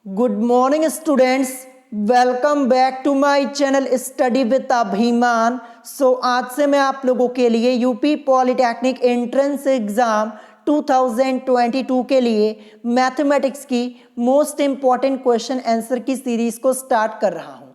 Good morning students, welcome back to my channel study with Abhiman. आज से मैं आप लोगों के लिए यूपी पॉलिटेक्निक एंट्रेंस एग्जाम 2022 के लिए मैथमेटिक्स की मोस्ट इंपॉर्टेंट क्वेश्चन आंसर की सीरीज को स्टार्ट कर रहा हूं।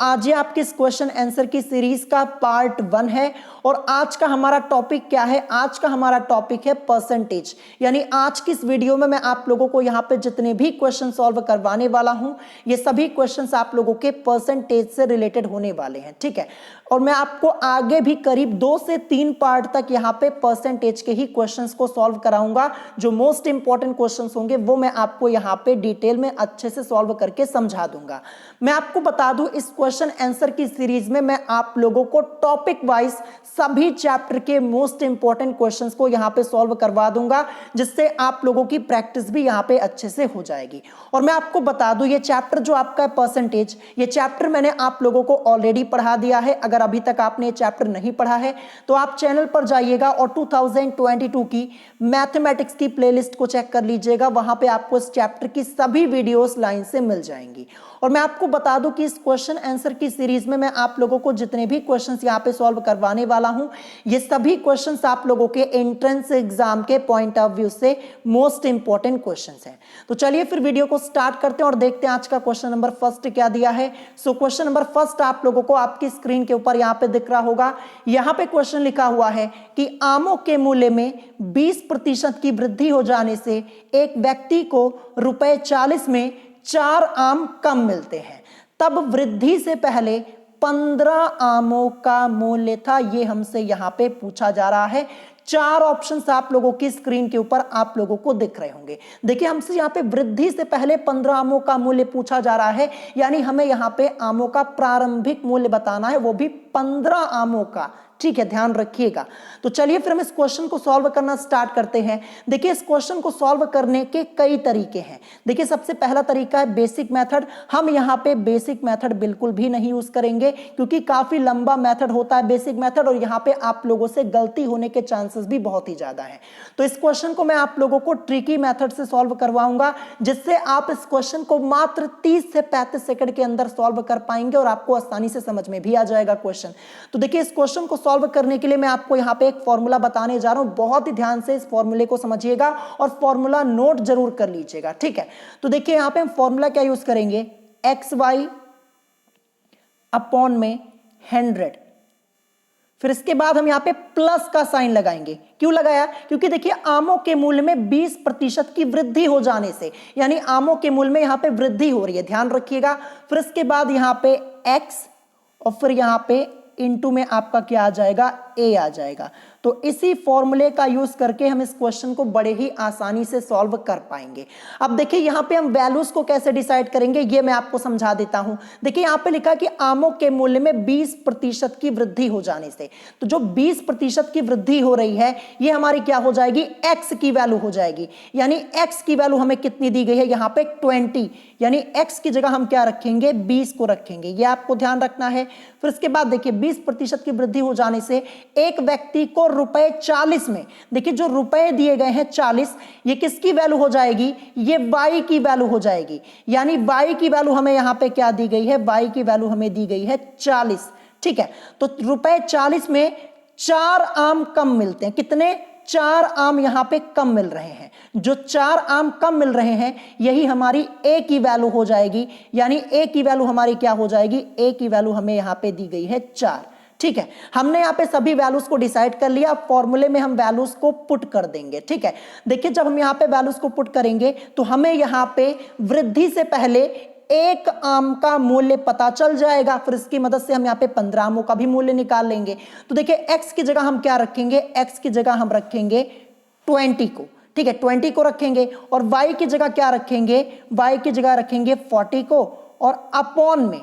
आज ये आपके इस क्वेश्चन आंसर की सीरीज का पार्ट 1 है और आज का हमारा टॉपिक क्या है? आज का हमारा टॉपिक है परसेंटेज। यानी आज की इस वीडियो में मैं आप लोगों को यहाँ पे जितने भी क्वेश्चन सॉल्व करवाने वाला हूं, ये सभी क्वेश्चंस आप लोगों के परसेंटेज से रिलेटेड होने वाले हैं, ठीक है। और मैं आपको आगे भी करीब 2 से 3 पार्ट तक यहाँ पे परसेंटेज के ही क्वेश्चंस को सॉल्व कराऊंगा। जो मोस्ट इंपॉर्टेंट क्वेश्चंस होंगे वो मैं आपको यहाँ पे डिटेल में अच्छे से सॉल्व करके समझा दूंगा। मैं आपको बता दूं, इस क्वेश्चन आंसर की सीरीज में मैं आप लोगों को टॉपिक वाइज सभी चैप्टर के मोस्ट इंपॉर्टेंट क्वेश्चंस को यहां पे सॉल्व करवा दूंगा, जिससे आप लोगों की प्रैक्टिस भी यहां पे अच्छे से हो जाएगी। और मैं आपको बता दूं, ये चैप्टर जो आपका है परसेंटेज, ये चैप्टर मैंने आप लोगों को ऑलरेडी पढ़ा दिया है। अगर अभी तक आपने ये चैप्टर नहीं पढ़ा है तो आप चैनल पर जाइएगा और 2022 की मैथमेटिक्स की प्लेलिस्ट को चेक कर लीजिएगा। वहां पे आपको इस चैप्टर की सभी वीडियोस लाइन से मिल जाएंगी। और मैं आपको बता दूं कि इस क्वेश्चन आंसर की सीरीज में मैं आप लोगों को जितने भी क्वेश्चंस यहां पे सॉल्व करवाने वाला हूं, ये सभी क्वेश्चंस आप लोगों के एंट्रेंस एग्जाम के पॉइंट ऑफ व्यू से मोस्ट इंपॉर्टेंट क्वेश्चंस हैं। तो चलिए फिर वीडियो को स्टार्ट करते हैं और देखते हैं आज का क्वेश्चन नंबर फर्स्ट क्या दिया है। क्वेश्चन नंबर फर्स्ट आप लोगों को आपकी स्क्रीन के ऊपर यहां पे दिख रहा होगा। यहां पे क्वेश्चन लिखा हुआ है कि आमों के मूल्य में 20% की वृद्धि हो जाने से एक व्यक्ति को ₹40 में 4 आम कम मिलते हैं, तब वृद्धि से पहले 15 आमों का मूल्य था। ये हमसे यहां पे पूछा जा रहा है। 4 ऑप्शंस आप लोगों की स्क्रीन के ऊपर आप लोगों को दिख रहे होंगे। देखिए, हमसे यहां पे वृद्धि से पहले 15 आमों का मूल्य पूछा जा रहा है, यानी हमें यहां पे आमों का प्रारंभिक मूल्य बताना है, वो भी 15 आमों का। ठीक है, ध्यान रखिएगा। तो चलिए फिर हम इस क्वेश्चन को सॉल्व करना स्टार्ट करते हैं। देखिए, इस क्वेश्चन को सॉल्व करने के कई तरीके हैं। देखिए, सबसे पहला तरीका है बेसिक मेथड। हम यहाँ पे बेसिक मेथड बिल्कुल भी नहीं यूज करेंगे, क्योंकि काफी लंबा मेथड होता है बेसिक मेथड, और यहाँ पे आप लोगों से गलती होने के चांसेस भी बहुत ही ज्यादा है। तो इस क्वेश्चन को मैं आप लोगों को ट्रिकी मेथड से सॉल्व करवाऊंगा, जिससे आप इस क्वेश्चन को मात्र 30 से 35 सेकंड के अंदर सॉल्व कर पाएंगे और आपको आसानी से समझ में भी आ जाएगा क्वेश्चन। तो देखिए, इस क्वेश्चन को सॉल्व करने के लिए मैं आपको यहां पे एक फॉर्मूला बताने जा रहा हूं। बहुत ही ध्यान से इस फॉर्मूले को समझिएगा और फॉर्मूला नोट जरूर कर लीजिएगा, ठीक है। तो देखिए, यहां पे हम फॉर्मूला क्या यूज करेंगे, XY अपॉन में 100। फिर इसके बाद हम यहां पे प्लस का साइन लगाएंगे। क्यों लगाया? क्योंकि देखिए, आमों के मूल्य में 20% की वृद्धि हो जाने से, यानी आमों के मूल्य में यहां पे वृद्धि हो रही है, ध्यान रखिएगा। फिर इसके बाद यहां पे X और फिर यहां पे इनटू में आपका क्या आ जाएगा, A आ जाएगा। तो इसी फॉर्मूले का यूज करके हम इस क्वेश्चन को बड़े ही आसानी से सॉल्व कर पाएंगे। अब देखिए, यहां पे हम वैल्यूज को कैसे डिसाइड करेंगे ये मैं आपको समझा देता हूं। देखिए, यहां पे लिखा है कि आमों के मूल्य में 20% की वृद्धि हो जाने से, तो जो 20% की वृद्धि हो रही है ये हमारी क्या हो जाएगी, x की वैल्यू हो जाएगी। यानी x की वैल्यू हमें कितनी दी गई है यहाँ पे 20, यानी x की जगह हम क्या रखेंगे, 20 को रखेंगे, ये आपको ध्यान रखना है। फिर इसके बाद देखिए, 20% की वृद्धि हो जाने से एक व्यक्ति को ₹40 में, देखिए जो रुपए दिए गए हैं 40, ये किसकी वैल्यू हो जाएगी, ये y की वैल्यू हो जाएगी। यानी y की वैल्यू हमें यहां पे क्या दी गई है, y की वैल्यू हमें दी गई है 40, ठीक है। तो ₹40 में 4 आम कम मिलते हैं। कितने? 4 आम यहां पे कम मिल रहे हैं। जो 4 आम कम मिल रहे हैं यही हमारी A की वैल्यू हो जाएगी। यानी A की वैल्यू हमारी क्या हो जाएगी, A की वैल्यू हमें यहां पे दी गई है 4, ठीक है। हमने यहाँ पे सभी वैल्यूज को डिसाइड कर लिया। फॉर्मूले में हम वैल्यूज को पुट कर देंगे, ठीक है। देखिए, जब हम यहाँ पे वैल्यूज को पुट करेंगे तो हमें यहाँ पे वृद्धि से पहले एक आम का मूल्य पता चल जाएगा। फिर इसकी मदद से हम यहाँ पे 15 आमों का भी मूल्य निकाल लेंगे। तो देखिए, x की जगह हम क्या रखेंगे, x की जगह हम रखेंगे 20 को, ठीक है, 20 को रखेंगे। और y की जगह क्या रखेंगे, y की जगह रखेंगे 40 को, और अपॉन में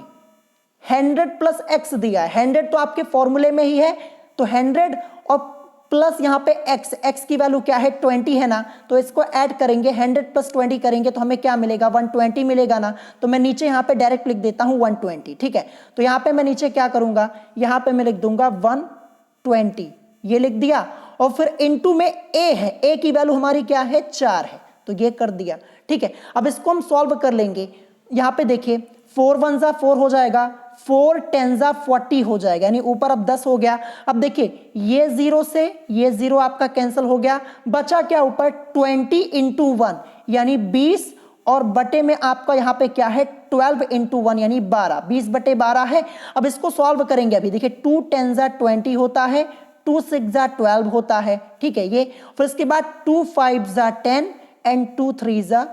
100 प्लस x दिया है। 100 तो आपके फॉर्मूले में ही है, तो 100 और प्लस यहां पे x की वैल्यू क्या है, 20 है ना, तो इसको ऐड करेंगे, 100 प्लस 20 करेंगे तो हमें क्या मिलेगा, 120 मिलेगा ना। तो मैं नीचे यहां पे डायरेक्ट लिख देता हूं 120, ठीक है। तो यहां पे मैं नीचे क्या करूंगा, यहां पे मैं लिख दूंगा 120, ये लिख दिया। और फिर इनटू में a है, a की वैल्यू हमारी क्या है, 4 है, तो ये कर दिया, ठीक है, अब इसको हम सॉल्व कर लेंगे। यहाँ पे देखिए 4 1 जा 4 हो जाएगा, 4 10 जा 40 हो जाएगा, यानी ऊपर अब 10 हो गया। अब देखिए ये 0 से ये 0 आपका कैंसिल हो गया, बचा क्या ऊपर 20 इंटू 1 यानी 20 और बटे में आपका यहाँ पे क्या है 12 इंटू 1 यानी 12, 20 बटे 12 है। अब इसको सॉल्व करेंगे, अभी देखिए 2 10 जा 20 होता है, 2 6 जा 12 होता है, ठीक है ये। फिर इसके बाद 2 5 जा 10 एंड 2 3 जा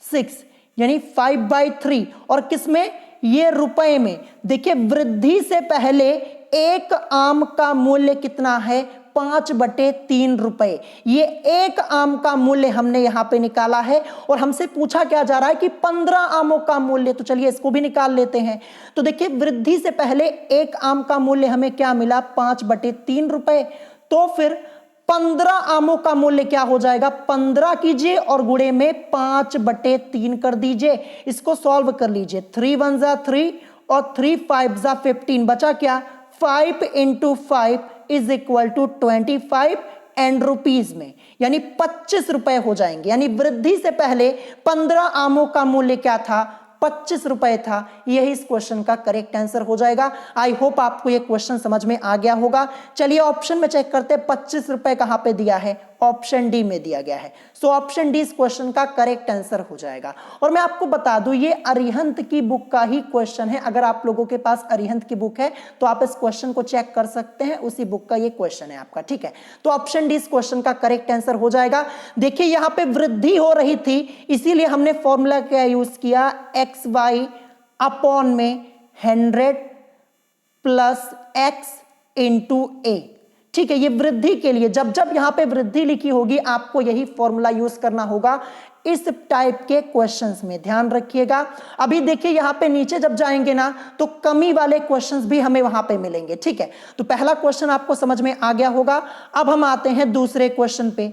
6 यानी 5/3। और किसमें, ये रुपए में। देखिए वृद्धि से पहले एक आम का मूल्य कितना है 5/3 रुपए। ये एक आम का मूल्य हमने यहां पे निकाला है और हमसे पूछा क्या जा रहा है कि 15 आमों का मूल्य, तो चलिए इसको भी निकाल लेते हैं। तो देखिए वृद्धि से पहले एक आम का मूल्य हमें क्या मिला 5/3 रुपए, तो फिर 15 आमों का मूल्य क्या हो जाएगा 15 कीजिए और गुणे में 5/3 कर दीजिए। इसको सॉल्व कर लीजिए, 3 1 जा 3 और 3 5 जा 15, बचा क्या 5 into 5 is equal to 25 and rupees में, यानी 25 रुपए हो जाएंगे। यानी वृद्धि से पहले 15 आमों का मूल्य क्या था 25 रुपए था। यही इस क्वेश्चन का करेक्ट आंसर हो जाएगा। आई होप आपको यह क्वेश्चन समझ में आ गया होगा। चलिए ऑप्शन में चेक करते हैं 25 रुपए कहां पे दिया है, ऑप्शन डी में दिया गया है। सो ऑप्शन डी इस क्वेश्चन का करेक्ट आंसर हो जाएगा। और मैं आपको बता दूं ये अरिहंत की बुक का ही क्वेश्चन है। अगर आप लोगों के पास अरिहंत की बुक है तो आप इस क्वेश्चन को चेक कर सकते हैं, उसी बुक का ये क्वेश्चन है आपका, ठीक है। तो ऑप्शन डी इस क्वेश्चन का करेक्ट आंसर हो जाएगा। देखिए यहां पे वृद्धि हो रही थी, इसीलिए हमने फॉर्मूला क्या यूज किया, एक्स वाई अपॉन में 100 प्लस एक्स इंटू ए, ठीक है। ये वृद्धि के लिए जब जब यहां पे वृद्धि लिखी होगी आपको यही फॉर्मूला यूज करना होगा इस टाइप के क्वेश्चंस में, ध्यान रखिएगा। अभी देखिए यहां पे नीचे जब जाएंगे ना तो कमी वाले क्वेश्चंस भी हमें वहां पे मिलेंगे, ठीक है। तो पहला क्वेश्चन आपको समझ में आ गया होगा। अब हम आते हैं दूसरे क्वेश्चन पे,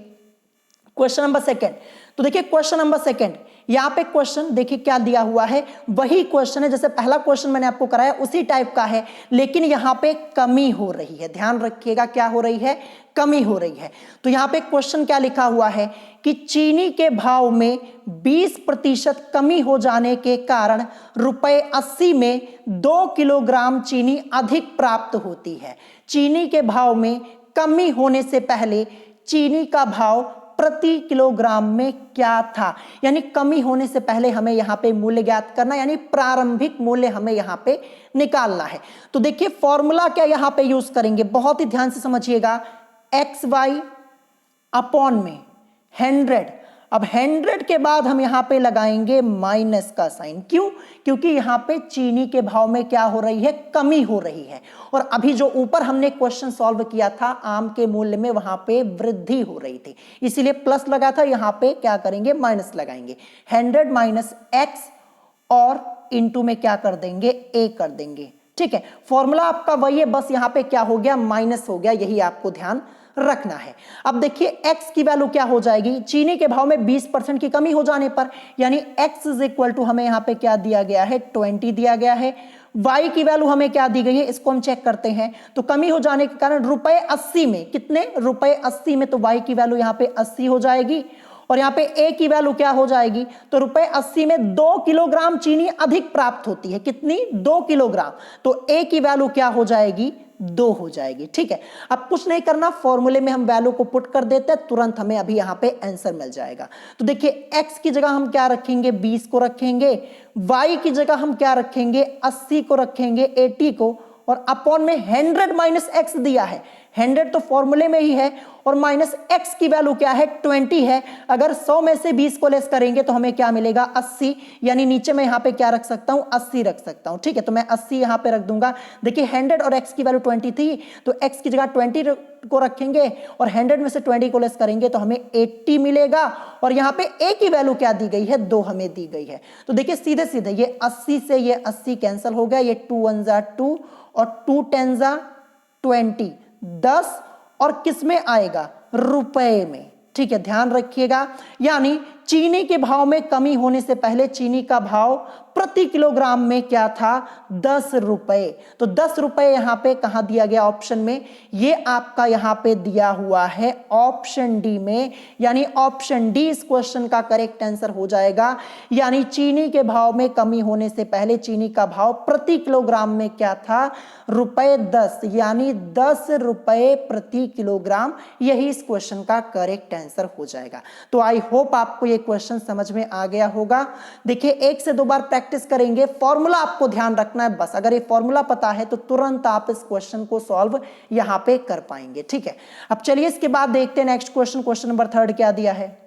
क्वेश्चन नंबर सेकंड। तो देखिए क्वेश्चन नंबर सेकंड, यहां पे क्वेश्चन देखिए क्या दिया हुआ है, वही क्वेश्चन है जैसे पहला क्वेश्चन मैंने आपको कराया उसी टाइप का है, लेकिन यहां पे कमी हो रही है। ध्यान रखिएगा क्या हो रही है, कमी हो रही है। तो यहां पे क्वेश्चन क्या लिखा हुआ है कि चीनी के भाव में 20% कमी हो जाने के कारण ₹80 में 2 किलोग्राम चीनी अधिक प्राप्त होती है। चीनी के भाव में कमी होने से पहले चीनी का भाव प्रति किलोग्राम में क्या था, यानी कमी होने से पहले हमें यहां पे मूल्य ज्ञात करना, यानी प्रारंभिक मूल्य हमें यहां पे निकालना है। तो देखिए फॉर्मूला क्या यहां पे यूज करेंगे, बहुत ही ध्यान से समझिएगा, एक्स वाई अपॉन में 100। अब 100 के बाद हम यहां पे लगाएंगे माइनस का साइन, क्यों, क्योंकि यहां पे चीनी के भाव में क्या हो रही है, कमी हो रही है। और अभी जो ऊपर हमने क्वेश्चन सॉल्व किया था आम के मूल्य में, वहां पे वृद्धि हो रही थी, इसीलिए प्लस लगा था, यहां पे क्या करेंगे माइनस लगाएंगे। 100 माइनस एक्स और इंटू में क्या कर देंगे ए कर देंगे, ठीक है। फॉर्मूला आपका वही है, बस यहां पे क्या हो गया माइनस हो गया, यही आपको ध्यान रखना है। अब देखिए x की वैल्यू क्या हो जाएगी, चीनी के भाव में 20% की कमी हो जाने पर, यानी x इज इक्वल टू हमें यहां पे क्या दिया गया है 20 दिया गया है। y की वैल्यू हमें क्या दी गई है, इसको हम चेक करते हैं। तो कमी हो जाने के कारण ₹80 में, कितने ₹80 में, तो y की वैल्यू यहां पे 80 हो जाएगी। और यहां पे a की वैल्यू क्या हो जाएगी, तो ₹80 में 2 किलोग्राम चीनी अधिक प्राप्त होती है, कितनी 2 किलोग्राम, तो a की वैल्यू क्या हो जाएगी 2 हो जाएगी, ठीक है। अब कुछ नहीं करना, फॉर्मूले में हम वैल्यू को पुट कर देते हैं, तुरंत हमें अभी यहां पे आंसर मिल जाएगा। तो देखिए x की जगह हम क्या रखेंगे 20 को रखेंगे, y की जगह हम क्या रखेंगे 80 को रखेंगे, 80 को, और अपॉन में 100 माइनस एक्स दिया है, 100 तो फॉर्मूले में ही है, और माइनस एक्स की वैल्यू क्या है 20 है। अगर 100 में से 20 को लेस करेंगे तो हमें क्या मिलेगा 80, यानी नीचे में यहां पे क्या रख सकता हूं 80 रख सकता हूं, ठीक है। तो मैं 80 यहां पे रख दूंगा। देखिए 100 और x की वैल्यू 20 थी, तो x की जगह 20 को रखेंगे और 100 में से 20 को लेस करेंगे तो हमें 80 मिलेगा। और यहां पे a की वैल्यू क्या दी गई है 2 हमें दी गई है। तो देखिए सीधे सीधे ये 80 से ये 80 कैंसिल हो गया, ये 2 1 जा 2 और 2 10 जा 20, 10 और किस में आएगा रुपए में, ठीक है। ध्यान रखिएगा, यानी चीनी के भाव में कमी होने से पहले चीनी का भाव प्रति किलोग्राम में क्या था, 10 रुपए। तो 10 रुपए यहां पे कहां दिया गया ऑप्शन में, ये आपका यहां पे दिया हुआ है ऑप्शन डी में, यानी ऑप्शन डी इस क्वेश्चन का करेक्ट आंसर हो जाएगा। यानी चीनी के भाव में कमी होने से पहले चीनी का भाव प्रति किलोग्राम में क्या था, ₹10, यानी 10 रुपए प्रति किलोग्राम, यही इस क्वेश्चन का करेक्ट आंसर हो जाएगा। तो आई होप आपको ये क्वेश्चन समझ में आ गया होगा। देखिए 1 से 2 बार प्रैक्टिस करेंगे, फॉर्मूला आपको ध्यान रखना है बस। अगर ये फॉर्मूला पता है तो तुरंत आप इस क्वेश्चन को सॉल्व यहां पे कर पाएंगे, ठीक है। अब चलिए इसके बाद देखते हैं नेक्स्ट क्वेश्चन, क्वेश्चन नंबर 3 क्या दिया है।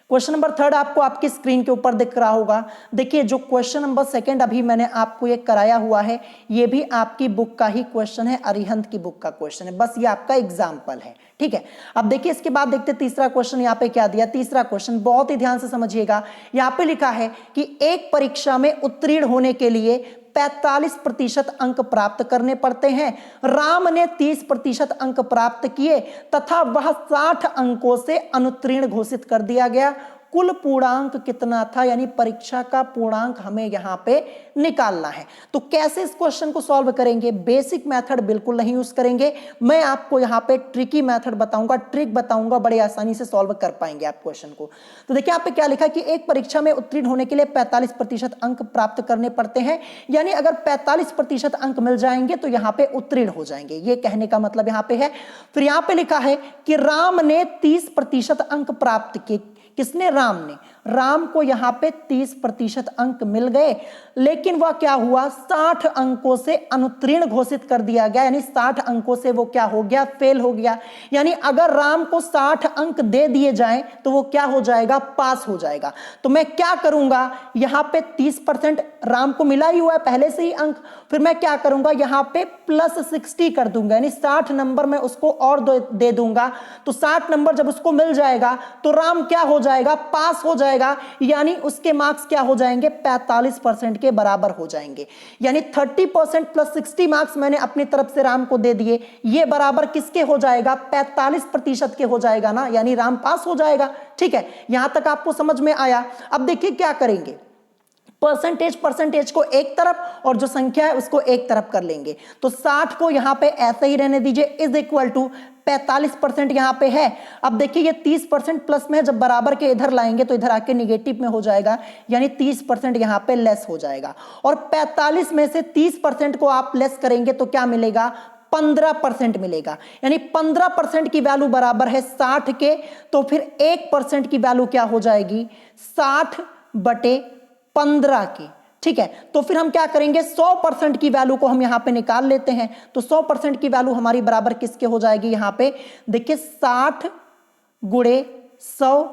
क्वेश्चन नंबर 3 आपको आपकी स्क्रीन के ऊपर दिख रहा होगा। देखिए जो क्वेश्चन नंबर 2 अभी मैंने आपको ये कराया हुआ है, ये भी आपकी बुक का ही क्वेश्चन है, अरिहंत की बुक का क्वेश्चन है, बस ये आपका एग्जाम्पल है, ठीक है। अब देखिए इसके बाद देखते तीसरा क्वेश्चन यहाँ पे क्या दिया। तीसरा क्वेश्चन बहुत ही ध्यान से समझिएगा। यहाँ पे लिखा है कि एक परीक्षा में उत्तीर्ण होने के लिए 45% अंक प्राप्त करने पड़ते हैं। राम ने 30% अंक प्राप्त किए तथा वह 60 अंकों से अनुत्तीर्ण घोषित कर दिया गया। कुल पूर्णांक कितना था, यानी परीक्षा का पूर्णांक हमें यहां पे निकालना है। तो कैसे इस क्वेश्चन को सॉल्व करेंगे, बेसिक मेथड बिल्कुल नहीं यूज करेंगे, मैं आपको यहां पे ट्रिकी मेथड बताऊंगा, ट्रिक बताऊंगा, बड़े आसानी से सॉल्व कर पाएंगे आप क्वेश्चन को। तो देखिए यहाँ पे क्या लिखा कि एक परीक्षा में उत्तीर्ण होने के लिए 45% अंक प्राप्त करने पड़ते हैं, यानी अगर 45% अंक मिल जाएंगे तो यहाँ पे उत्तीर्ण हो जाएंगे, ये कहने का मतलब यहाँ पे है। फिर यहाँ पे लिखा है कि राम ने 30% अंक प्राप्त किए। किसने, राम ने। राम को यहां पे 30% अंक मिल गए, लेकिन वह क्या हुआ, 60 अंकों से अनुत्तीर्ण घोषित कर दिया गया, यानी 60 अंकों से वो क्या हो गया, फेल हो गया। यानी अगर राम को 60 अंक दे दिए जाएं तो वो क्या हो जाएगा, पास हो जाएगा। तो मैं क्या करूंगा, यहां पे 30% राम को मिला ही हुआ है पहले से ही अंक, फिर मैं क्या करूंगा, यहां पे +60 कर दूंगा, यानी 60 नंबर मैं उसको और दे दूंगा। तो 60 नंबर जब उसको मिल जाएगा तो राम क्या हो जाएगा, पास हो जाएगा, यानी उसके मार्क्स क्या हो जाएंगे, 45% के बराबर हो जाएंगे। यानी 30% + 60 मार्क्स मैंने अपनी तरफ से राम को दे दिए, ये बराबर किसके हो जाएगा, 45% के हो जाएगा ना, यानी राम पास हो जाएगा, ठीक है। यहां तक आपको समझ में आया। अब देखिए क्या करेंगे, परसेंटेज को एक तरफ और जो संख्या है उसको एक तरफ कर लेंगे। तो 60 को यहां पे ऐसे ही रहने दीजिए, इज इक्वल टू 45% यहां पे है। अब देखिए ये 30% प्लस में, जब बराबर के इधर लाएंगे तो इधर आके निगेटिव में हो जाएगा, यानी 30% यहां पे लेस हो जाएगा। और 45 में से 30% को आप लेस करेंगे तो क्या मिलेगा, 15% मिलेगा, यानी 15% की वैल्यू बराबर है 60 के। तो फिर 1% की वैल्यू क्या हो जाएगी, 60/15 की, ठीक है। तो फिर हम क्या करेंगे, 100% की वैल्यू को हम यहां पे निकाल लेते हैं। तो 100% की वैल्यू हमारी बराबर किसके हो जाएगी, यहां पे देखिए 60 × 100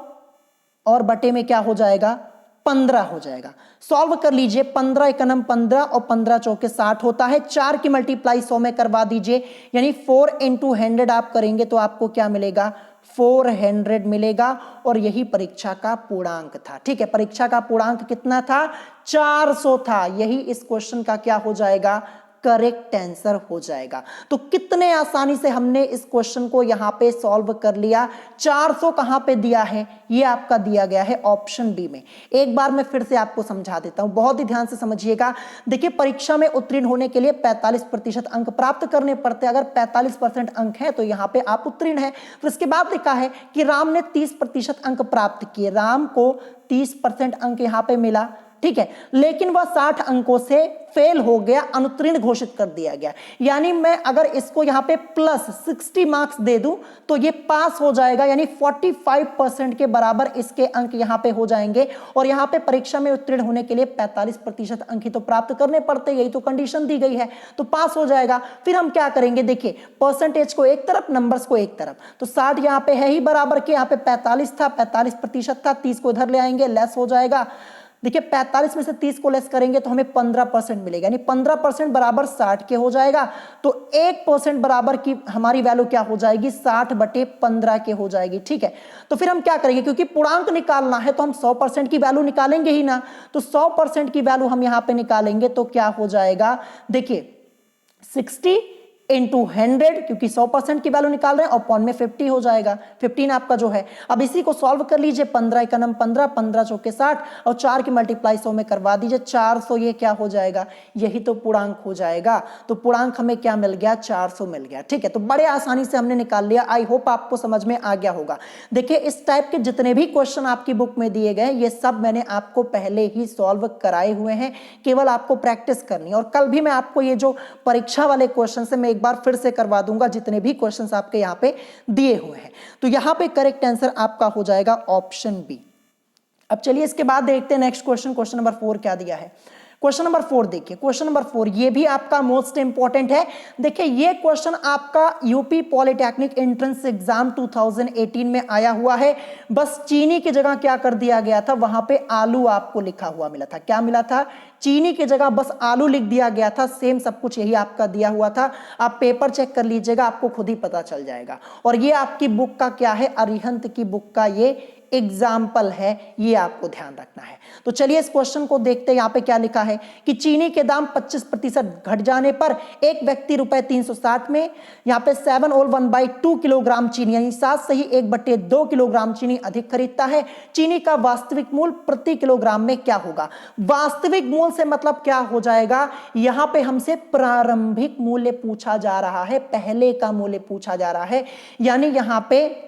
और बटे में क्या हो जाएगा, 15 हो जाएगा। सॉल्व कर लीजिए, 15 एकनम 15 और 15 चौके 60 होता है। 4 की मल्टीप्लाई 100 में करवा दीजिए, यानी 4 × 100 आप करेंगे तो आपको क्या मिलेगा, 400 मिलेगा। और यही परीक्षा का पूर्णांक था, ठीक है। परीक्षा का पूर्णांक कितना था, 400 था। यही इस क्वेश्चन का क्या हो जाएगा, करेक्ट आंसर हो जाएगा। तो कितने आसानी से हमने इस क्वेश्चन को यहां पे सॉल्व कर लिया। 400 कहां पे दिया है, ये आपका दिया गया है ऑप्शन डी में। एक बार मैं फिर से आपको समझा देता हूं, बहुत ही ध्यान से समझिएगा। देखिए परीक्षा में उत्तीर्ण होने के लिए 45% अंक प्राप्त करने पड़ते हैं। अगर 45% अंक है तो यहां पे आप उत्तीर्ण है। फिर इसके बाद लिखा है कि राम ने 30% अंक प्राप्त किए। राम को 30% अंक यहां पे मिला, ठीक है, लेकिन वह 60 अंकों से फेल हो गया, अनुत्तीर्ण घोषित कर दिया गया। यानी मैं अगर इसको यहां पे +60 मार्क्स दे दूं तो ये पास हो जाएगा, यानी 45% के बराबर इसके अंक यहां पे हो जाएंगे। और यहां पे परीक्षा में उत्तीर्ण होने के लिए 45% अंक ही तो प्राप्त करने पड़ते, यही तो कंडीशन दी गई है, तो पास हो जाएगा। फिर हम क्या करेंगे, देखिए परसेंटेज को एक तरफ, नंबर्स को एक तरफ। तो 60 यहां पे है ही बराबर के, यहां पे 45 था, 45% था, 30 को इधर ले आएंगे, लेस हो जाएगा। देखिए 45 में से 30 को लेस करेंगे तो हमें 15% मिलेगा, यानी 15% बराबर 60 के हो जाएगा। तो 1% बराबर की हमारी वैल्यू क्या हो जाएगी, 60/15 के हो जाएगी, ठीक है। तो फिर हम क्या करेंगे, क्योंकि पूर्णांक निकालना है तो हम 100% की वैल्यू निकालेंगे ही ना। तो 100% की वैल्यू हम यहां पे निकालेंगे तो क्या हो जाएगा, देखिए 60 इंटू 100, क्योंकि 100% की वैल्यू निकाल रहे हैं, और अपॉन में 50 हो जाएगा, 15 आपका जो है। अब इसी को सॉल्व कर लीजिए, 15 का नम 15, 15 चौके 60, और 4 की मल्टीप्लाई 100 में करवा दीजिए, 400 ये क्या हो जाएगा, यही तो पूर्णांक हो जाएगा। तो पूर्णांक हमें क्या मिल गया, 400 मिल गया। ठीक है, तो बड़े आसानी से हमने निकाल लिया। आई होप आपको समझ में आ गया होगा। देखिए इस टाइप के जितने भी क्वेश्चन आपकी बुक में दिए गए ये सब मैंने आपको पहले ही सॉल्व कराए हुए हैं, केवल आपको प्रैक्टिस करनी है। और कल भी मैं आपको ये जो परीक्षा वाले क्वेश्चन है मैं एक बार फिर से करवा दूंगा, जितने भी क्वेश्चंस आपके यहाँ पे दिए हुए हैं। तो यहाँ पे करेक्ट आंसर आपका हो जाएगा ऑप्शन बी। अब चलिए इसके बाद देखते हैं नेक्स्ट क्वेश्चन, क्वेश्चन नंबर 4 क्या दिया है। क्वेश्चन नंबर 4 देखिए, क्वेश्चन नंबर 4 ये भी आपका मोस्ट इंपॉर्टेंट है। देखिए ये क्वेश्चन आपका यूपी पॉलिटेक्निक एंट्रेंस एग्जाम 2018 में आया हुआ है। बस चीनी की जगह क्या कर दिया गया था, वहां पे आलू आपको लिखा हुआ मिला था। क्या मिला था, चीनी की जगह बस आलू लिख दिया गया था। सेम सब कुछ यही आपका दिया हुआ था। आप पेपर चेक कर लीजिएगा, आपको खुद ही पता चल जाएगा। और ये आपकी बुक का क्या है, अरिहंत की बुक का ये एग्जाम्पल है, ये आपको ध्यान रखना है। तो चलिए इस क्वेश्चन को देखते हैं। यहाँ पे क्या लिखा है कि चीनी के दाम 25% घट जाने पर एक व्यक्ति रुपए 360 में यहाँ पे 7 और 1/2 किलोग्राम चीनी यानी 7 सही 1/2 किलोग्राम चीनी अधिक खरीदता है। चीनी का वास्तविक मूल्य प्रति किलोग्राम में क्या होगा। वास्तविक मूल्य से मतलब क्या हो जाएगा, यहां पे हमसे प्रारंभिक मूल्य पूछा जा रहा है, पहले का मूल्य पूछा जा रहा है। यानी यहां पे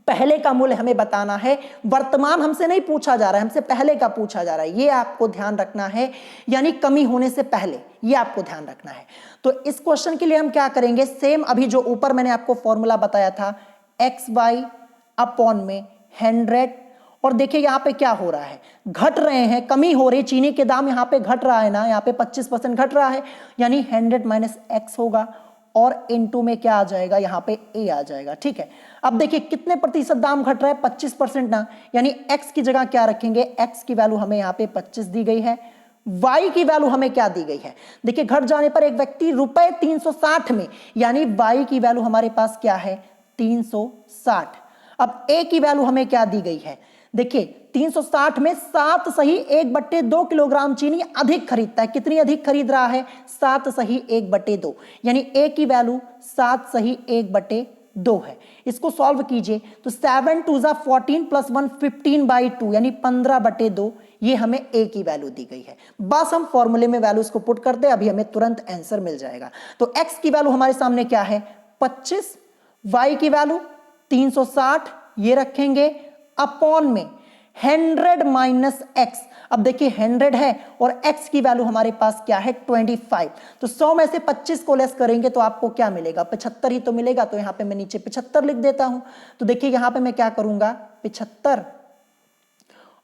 पहले का मूल्य हमें बताना है, वर्तमान हमसे नहीं पूछा जा रहा है, हमसे पहले का पूछा जा रहा है। ये आपको ध्यान रखना है, यानी कमी होने से पहले, ये आपको ध्यान रखना है। तो इस क्वेश्चन के लिए हम क्या करेंगे, सेम अभी जो ऊपर मैंने आपको फॉर्मूला बताया था, XY अपॉन में 100। और देखिए यहां पे क्या हो रहा है, घट रहे हैं, कमी हो रही, चीनी के दाम यहां पे घट रहा है ना, यहां पे 25% घट रहा है, यानी 100 माइनस x होगा, और इनटू में क्या आ जाएगा, यहां पे a आ जाएगा। ठीक है, अब देखिए कितने प्रतिशत दाम घट रहा है, 25% ना, यानी x की जगह क्या रखेंगे, x की वैल्यू हमें यहाँ पे 25 दी गई है, y की वैल्यू हमें क्या दी गई है, देखिए घट जाने पर एक व्यक्ति रुपए 360 में, यानी y की वैल्यू हमारे पास क्या है 360। अब a की वैल्यू हमें क्या दी गई है, देखिए 360 में 7 सही 1/2 किलोग्राम चीनी अधिक खरीदता है। कितनी अधिक खरीद रहा है, 7 सही 1/2, यानी a की वैल्यू 7 सही 1/2 है। इसको सॉल्व कीजिए तो 7 2 जा 14 प्लस 1 15/2 यानी 15/2, ये हमें a की वैल्यू दी गई है। बस हम फॉर्मूले में वैल्यूज को पुट करते हैं, अभी हमें तुरंत आंसर मिल जाएगा। तो x की वैल्यू हमारे सामने क्या है 25, y की वैल्यू 360 ये रखेंगे, अपॉन में 100 माइनस x। अब देखिए 100 है और x की वैल्यू हमारे पास क्या है 25। तो 100 में से 25 को लेस करेंगे तो आपको क्या मिलेगा, 75 ही तो मिलेगा। तो यहां पे मैं नीचे 75 लिख देता हूं। तो देखिए यहां पे मैं क्या करूंगा 75,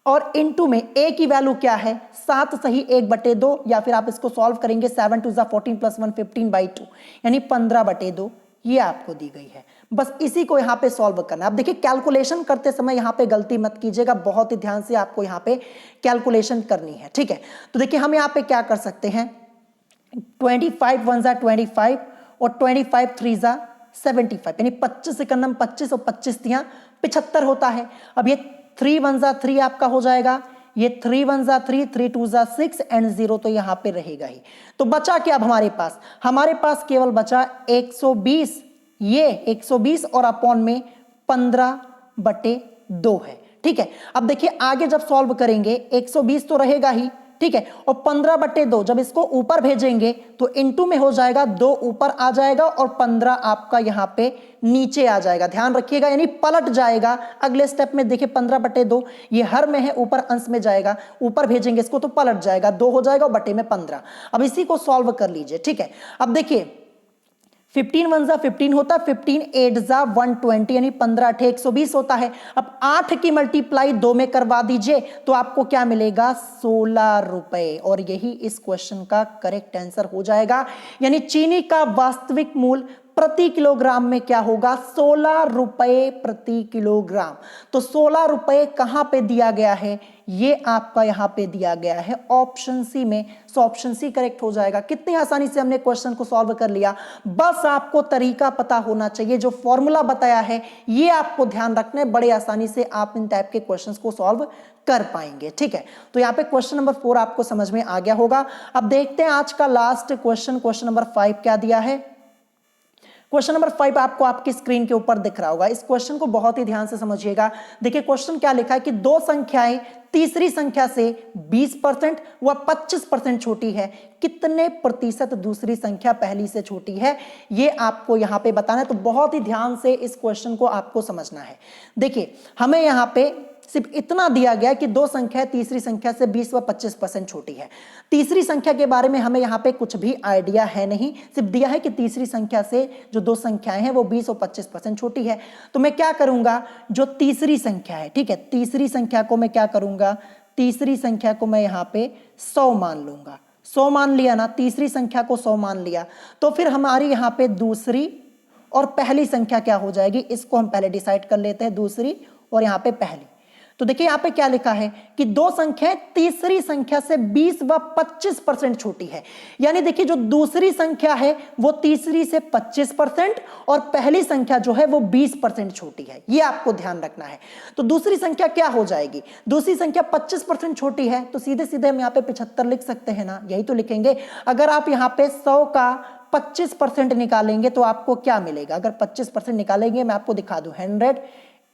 और इनटू में a की वैल्यू क्या है 7 सही 1/2, या फिर आप इसको सॉल्व करेंगे 7 2 जा 14 प्लस 1 15/2 यानी 15/2, ये आपको दी गई है। बस इसी को यहाँ पे सॉल्व करना है। अब देखिए कैलकुलेशन करते समय यहाँ पे गलती मत कीजिएगा, बहुत ही ध्यान से आपको यहाँ पे कैलकुलेशन करनी है। ठीक है, तो देखिए हम यहाँ पे क्या कर सकते हैं, 25 1 जा 25 और 25 3 जा 75, यानी 25 से करना 25 और 25 तियां 75 होता है। अब ये 3 1 जा 3 आपका हो जाएगा, ये 3 1 जा 3, 3 2 जा 6 एंड 0 तो यहां पे रहेगा ही। तो बचा क्या अब हमारे पास केवल बचा 120, ये 120 और अपॉन में 15/2 है। ठीक है, अब देखिए आगे जब सॉल्व करेंगे 120 तो रहेगा ही, ठीक है, और 15/2 जब इसको ऊपर भेजेंगे तो इनटू में हो जाएगा, 2 ऊपर आ जाएगा और 15 आपका यहां पे नीचे आ जाएगा। ध्यान रखिएगा, यानी पलट जाएगा अगले स्टेप में। देखिए 15/2 ये हर में है, ऊपर अंश में जाएगा, ऊपर भेजेंगे इसको तो पलट जाएगा, 2 हो जाएगा और बटे में 15। अब इसी को सॉल्व कर लीजिए। ठीक है, अब देखिए 15 1 जा 15 होता है, 15 8 जा 120 यानी 15 8 120 होता है। अब 8 की मल्टीप्लाई 2 में करवा दीजिए तो आपको क्या मिलेगा 16 रुपए, और यही इस क्वेश्चन का करेक्ट आंसर हो जाएगा। यानी चीनी का वास्तविक मूल्य प्रति किलोग्राम में क्या होगा 16 रुपए प्रति किलोग्राम। तो 16 रुपए कहां पे दिया गया है, ये आपका यहां पे दिया गया है ऑप्शन सी में। सो ऑप्शन सी करेक्ट हो जाएगा। कितनी आसानी से हमने क्वेश्चन को सॉल्व कर लिया। बस आपको तरीका पता होना चाहिए, जो फॉर्मूला बताया है ये आपको ध्यान रखना है, बड़े आसानी से आप इन टाइप के क्वेश्चंस को सॉल्व कर पाएंगे। ठीक है, तो यहाँ पे क्वेश्चन नंबर 4 आपको समझ में आ गया होगा। अब देखते हैं आज का लास्ट क्वेश्चन, क्वेश्चन नंबर 5 क्या दिया है। क्वेश्चन नंबर 5 आपको आपकी स्क्रीन के ऊपर दिख रहा होगा। इस क्वेश्चन को बहुत ही ध्यान से समझिएगा। देखिए क्वेश्चन क्या लिखा है कि दो संख्याएं तीसरी संख्या से 20% व 25% छोटी है, कितने प्रतिशत दूसरी संख्या पहली से छोटी है, ये आपको यहां पे बताना है। तो बहुत ही ध्यान से इस क्वेश्चन को आपको समझना है। देखिए हमें यहां पे सिर्फ इतना दिया गया कि दो संख्या तीसरी संख्या से 20 व 25% छोटी है। तीसरी संख्या के बारे में हमें यहाँ पे कुछ भी आइडिया है नहीं, सिर्फ दिया है कि तीसरी संख्या से जो दो संख्याएं हैं वो 20 और 25% छोटी है। तो मैं क्या करूंगा, जो तीसरी संख्या है, ठीक है, तीसरी संख्या को मैं क्या करूंगा, तीसरी संख्या को मैं यहाँ पे 100 मान लूंगा। 100 मान लिया ना, तीसरी संख्या को 100 मान लिया, तो फिर हमारी यहाँ पे दूसरी और पहली संख्या क्या हो जाएगी, इसको हम पहले डिसाइड कर लेते हैं, दूसरी और यहाँ पे पहली। तो देखिए यहां पे क्या लिखा है कि दो संख्याएं तीसरी संख्या से 20 व 25% छोटी है। यानी देखिए जो दूसरी संख्या है वो तीसरी से 25% और पहली संख्या जो है वो 20% छोटी है, ये आपको ध्यान रखना है। तो दूसरी संख्या क्या हो जाएगी, दूसरी संख्या 25% छोटी है, तो सीधे सीधे हम यहाँ पे 75 लिख सकते हैं ना, यही तो लिखेंगे। अगर आप यहाँ पे 100 का 25% निकालेंगे तो आपको क्या मिलेगा, अगर 25% निकालेंगे मैं आपको दिखा दूं, 100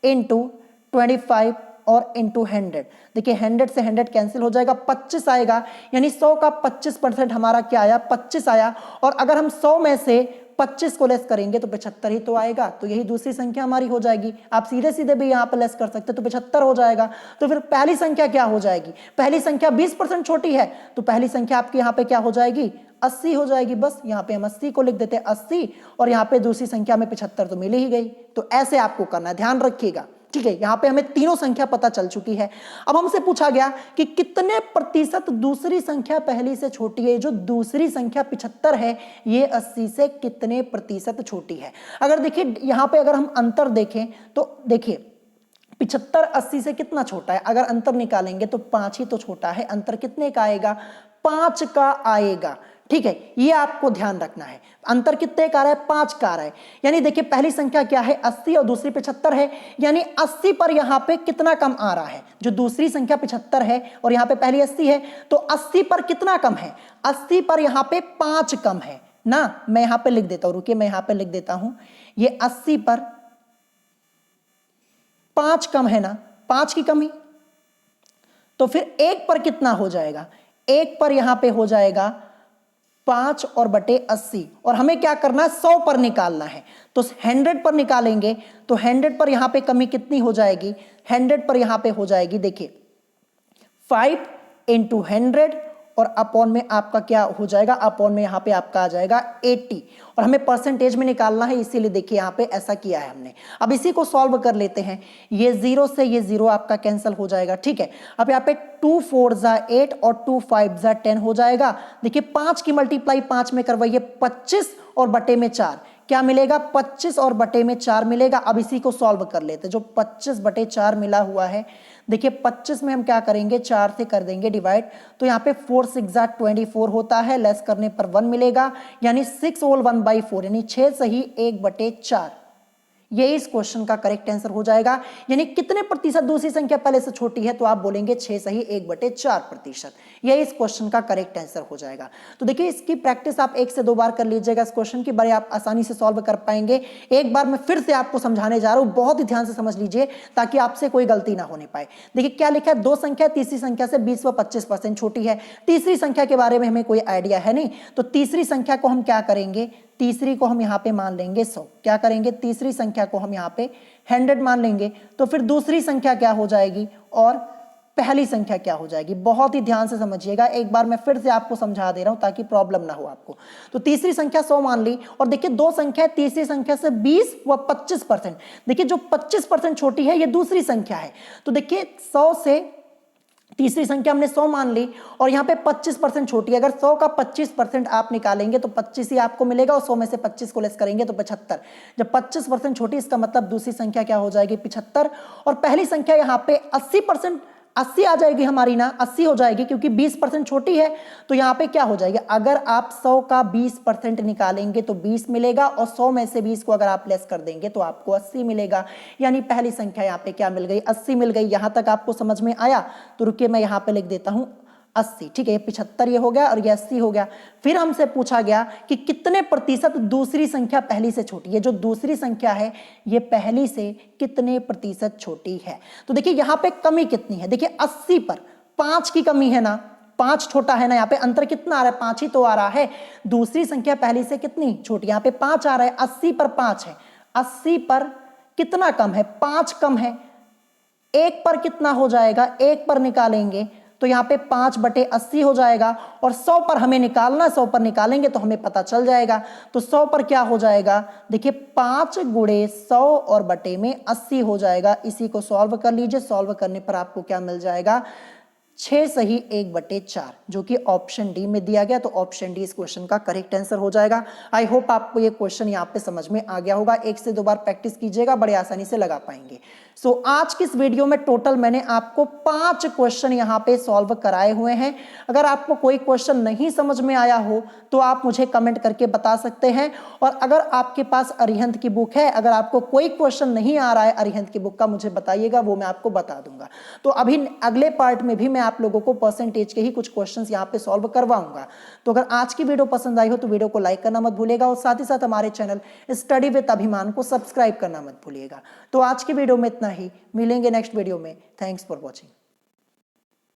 इंटू 25 और इंटू 100। देखिए 100 से 100 कैंसिल हो जाएगा, 25 आएगा, यानी 100 का 25% हमारा क्या आया, 25 आया। और अगर हम 100 में से 25 को लेस करेंगे तो 75 ही तो आएगा, तो यही दूसरी संख्या हमारी हो जाएगी। आप सीधे सीधे भी यहाँ पे लेस कर सकते तो 75 हो जाएगा। तो फिर पहली संख्या क्या हो जाएगी, पहली संख्या 20% छोटी है, तो पहली संख्या आपकी यहाँ पे क्या हो जाएगी, 80 हो जाएगी। बस यहाँ पे हम 80 को लिख देते हैं, 80, और यहाँ पे दूसरी संख्या में 75 तो मिल ही गई। तो ऐसे आपको करना है, ध्यान रखिएगा, ठीक है। यहां पे हमें तीनों संख्या पता चल चुकी है। अब हमसे पूछा गया कि कितने प्रतिशत दूसरी संख्या पहली से छोटी है। जो दूसरी संख्या 75 है ये 80 से कितने प्रतिशत छोटी है। अगर देखिए यहां पे अगर हम अंतर देखें तो देखिए 75 80 से कितना छोटा है, अगर अंतर निकालेंगे तो 5 ही तो छोटा है। अंतर कितने का आएगा, 5 का आएगा, ठीक है, ये आपको ध्यान रखना है। अंतर कितने का आ रहा है, 5 का आ रहा है। यानी देखिए पहली संख्या क्या है 80 और दूसरी 75 है, यानी 80 पर यहां पे कितना कम आ रहा है, जो दूसरी संख्या 75 है और यहां पे पहली 80 है, तो 80 पर कितना कम है, 80 पर यहां पे 5 कम है ना। मैं यहां पे लिख देता हूं, रुकिए मैं यहां पे लिख देता हूं, ये 80 पर 5 कम है ना, 5 की कमी। तो फिर 1 पर कितना हो जाएगा, 1 पर यहां पे हो जाएगा 5 और बटे 80, और हमें क्या करना है 100 पर निकालना है। तो 100 पर निकालेंगे तो 100 पर यहां पे कमी कितनी हो जाएगी, 100 पर यहां पे हो जाएगी देखिए 5 इंटू 100 और अपॉन में आपका क्या हो जाएगा, अपॉन में यहां पे आपका आ जाएगा 80, और हमें परसेंटेज में निकालना है, इसीलिए देखिए यहां पे ऐसा किया है हमने। अब इसी को सॉल्व कर लेते हैं, ये 0 से ये 0 आपका कैंसिल हो जाएगा, ठीक है। अब यहाँ पे 2 4 जा 8 और 2 5 जा 10 हो जाएगा। देखिए 5 की मल्टीप्लाई 5 में करवाइए 25 और बटे में 4, क्या मिलेगा 25 और बटे में 4 मिलेगा। अब इसी को सॉल्व कर लेते हैं, जो 25 बटे 4 मिला हुआ है, देखिए 25 में हम क्या करेंगे 4 से कर देंगे डिवाइड, तो यहाँ पे 4 6 जा 24 होता है, लेस करने पर 1 मिलेगा, यानी 6 होल 1/4, यानी 6 सही 1/4, ये इस क्वेश्चन का करेक्ट आंसर हो जाएगा। यानी कितने प्रतिशत दूसरी संख्या पहले से छोटी है, तो आप बोलेंगे 6 सही 1/4%, ये इस क्वेश्चन का करेक्ट आंसर हो जाएगा। तो देखिए इसकी प्रैक्टिस आप 1 से 2 बार कर लीजिएगा, इस क्वेश्चन की बड़े आप आसानी से सॉल्व कर पाएंगे। एक बार मैं फिर से आपको समझाने जा रहा हूं, बहुत ही ध्यान से समझ लीजिए ताकि आपसे कोई गलती ना होने पाए। देखिए क्या लिखा है, दो संख्या तीसरी संख्या से 20 व 25% छोटी है। तीसरी संख्या के बारे में हमें कोई आइडिया है नहीं, तो तीसरी संख्या को हम क्या करेंगे, तीसरी को हम यहाँ पे मान लेंगे 100, क्या करेंगे तीसरी संख्या को हम यहाँ पे 100 मान लेंगे, तो फिर दूसरी संख्या क्या हो जाएगी और पहली संख्या क्या हो जाएगी। बहुत ही ध्यान से समझिएगा, एक बार मैं फिर से आपको समझा दे रहा हूं ताकि प्रॉब्लम ना हो आपको। तो तीसरी संख्या 100 मान ली, और देखिए दो संख्या तीसरी संख्या से 20 व 25%, देखिए जो 25% छोटी है ये दूसरी संख्या है। तो देखिए 100 से तीसरी संख्या हमने 100 मान ली और यहाँ पे 25% छोटी है। अगर 100 का 25% आप निकालेंगे तो 25 ही आपको मिलेगा, और 100 में से 25 को लेस करेंगे तो 75। जब 25% छोटी, इसका मतलब दूसरी संख्या क्या हो जाएगी 75, और पहली संख्या यहाँ पे 80% 80 आ जाएगी हमारी ना, 80 हो जाएगी क्योंकि 20% छोटी है। तो यहाँ पे क्या हो जाएगी, अगर आप 100 का 20% निकालेंगे तो 20 मिलेगा, और 100 में से 20 को अगर आप लेस कर देंगे तो आपको 80 मिलेगा। यानी पहली संख्या यहाँ पे क्या मिल गई, 80 मिल गई। यहाँ तक आपको समझ में आया, तो रुकिए मैं यहाँ पे लिख देता हूँ 80, ठीक है, ये 75 ये हो गया और ये 80 हो गया। फिर हमसे पूछा गया कि कितने प्रतिशत दूसरी संख्या पहली से छोटी है। जो दूसरी संख्या है ये पहली से कितने प्रतिशत छोटी है। तो देखिए यहाँ पे कमी कितनी है, देखिए 80 पर 5 की कमी है ना, 5 छोटा है ना, यहाँ पे अंतर कितना आ रहा है, 5 ही तो आ रहा है। दूसरी संख्या पहली से कितनी छोटी, यहाँ पे 5 आ रहा है, 80 पर 5 है, 80 पर कितना कम है, 5 कम है। 1 पर कितना हो जाएगा, 1 पर निकालेंगे तो यहाँ पे 5/80 हो जाएगा, और 100 पर हमें निकालना, 100 पर निकालेंगे तो हमें पता चल जाएगा। तो 100 पर क्या हो जाएगा, देखिए 5 गुणे 100 और बटे में 80 हो जाएगा। इसी को सॉल्व कर लीजिए, सॉल्व करने पर आपको क्या मिल जाएगा, 6 सही 1/4, जो कि ऑप्शन डी में दिया गया। तो ऑप्शन डी इस क्वेश्चन का करेक्ट आंसर हो जाएगा। आई होप आपको ये क्वेश्चन यहाँ पे समझ में आ गया होगा। 1 से 2 बार प्रैक्टिस कीजिएगा, बड़े आसानी से लगा पाएंगे। सो आज की इस वीडियो में टोटल मैंने आपको 5 क्वेश्चन यहाँ पे सॉल्व कराए हुए हैं। अगर आपको कोई क्वेश्चन नहीं समझ में आया हो तो आप मुझे कमेंट करके बता सकते हैं, और अगर आपके पास अरिहंत की बुक है, अगर आपको कोई क्वेश्चन नहीं आ रहा है अरिहंत की बुक का, मुझे बताइएगा, वो मैं आपको बता दूंगा। तो अभी अगले पार्ट में भी मैं आप लोगों को परसेंटेज के ही कुछ क्वेश्चंस यहाँ पे सॉल्व करवाऊंगा। तो अगर आज की वीडियो पसंद आई हो तो वीडियो को लाइक करना मत भूलिएगा, और साथ ही साथ हमारे चैनल स्टडी विद अभिमान को सब्सक्राइब करना मत भूलिएगा। तो आज की वीडियो में इतना ही, मिलेंगे नेक्स्ट वीडियो में। Thanks for watching.